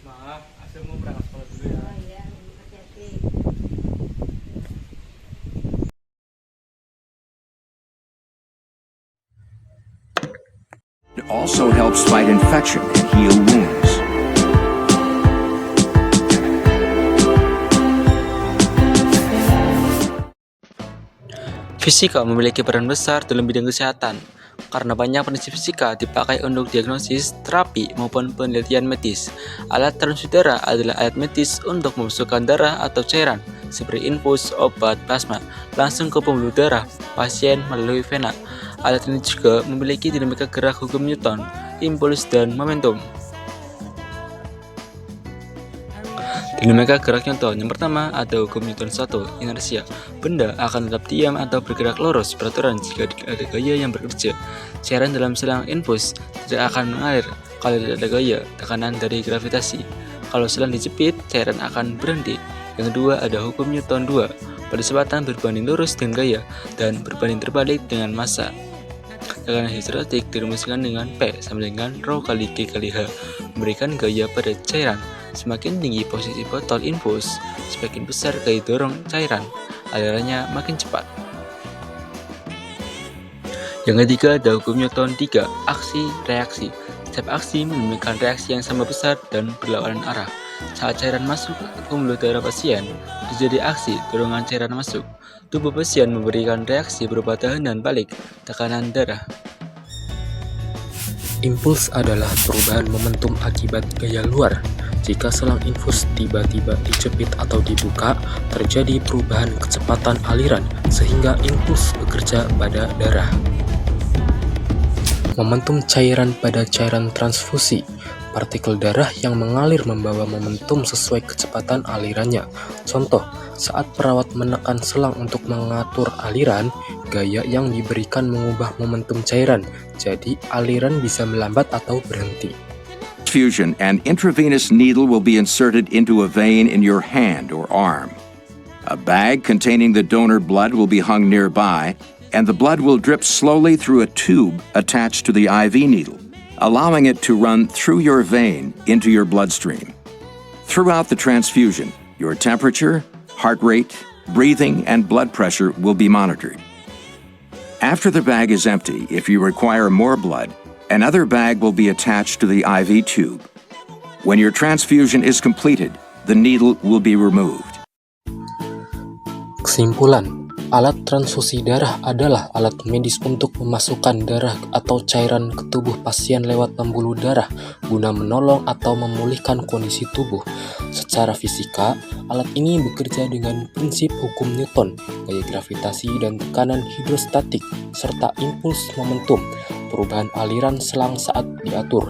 Maaf, Asel mau berangkat sekolah dulu ya. Oh iya, hati-hati. It also helps fight infection and heal wounds. Fisika memiliki peran besar dalam bidang kesehatan, karena banyak prinsip fisika dipakai untuk diagnosis, terapi, maupun penelitian medis. Alat transfusi darah adalah alat medis untuk memasukkan darah atau cairan, seperti infus, obat, plasma, langsung ke pembuluh darah pasien melalui vena. Alat ini juga memiliki dinamika gerak hukum Newton, impuls, dan momentum. Dinamika gerak Newton. Yang pertama ada hukum Newton 1, inersia. Benda akan tetap diam atau bergerak lurus peraturan jika ada gaya yang bekerja. Cairan dalam selang infus tidak akan mengalir kalau tidak ada gaya tekanan dari gravitasi. Kalau selang dijepit, cairan akan berhenti. Yang kedua ada hukum Newton 2, percepatan berbanding lurus dengan gaya dan berbanding terbalik dengan massa. Tekanan hidrostatik dirumuskan dengan P sama dengan rho kali G kali H, memberikan gaya pada cairan. Semakin tinggi posisi botol infus, semakin besar gaya dorong cairan, alirannya makin cepat. Yang ketiga ada hukum Newton 3, aksi-reaksi. Setiap aksi menimbulkan reaksi yang sama besar dan berlawanan arah. Saat cairan masuk ke pembuluh darah pasien, terjadi aksi dorongan cairan masuk. Tubuh pasien memberikan reaksi berupa tahanan balik tekanan darah. Impuls adalah perubahan momentum akibat gaya luar. Jika selang infus tiba-tiba dijepit atau dibuka, terjadi perubahan kecepatan aliran sehingga impuls bekerja pada darah. Momentum cairan pada cairan transfusi. Partikel darah yang mengalir membawa momentum sesuai kecepatan alirannya. Contoh, saat perawat menekan selang untuk mengatur aliran, gaya yang diberikan mengubah momentum cairan, jadi aliran bisa melambat atau berhenti. Transfusion, an intravenous needle will be inserted into a vein in your hand or arm. A bag containing the donor blood will be hung nearby, and the blood will drip slowly through a tube attached to the IV needle, allowing it to run through your vein into your bloodstream. Throughout the transfusion, your temperature, heart rate, breathing, and blood pressure will be monitored. After the bag is empty, if you require more blood, another bag will be attached to the IV tube. When your transfusion is completed, the needle will be removed. Kesimpulan, alat transfusi darah adalah alat medis untuk memasukkan darah atau cairan ke tubuh pasien lewat pembuluh darah guna menolong atau memulihkan kondisi tubuh. Secara fisika, alat ini bekerja dengan prinsip hukum Newton, gaya gravitasi dan tekanan hidrostatik, serta impuls momentum, perubahan aliran selang saat diatur.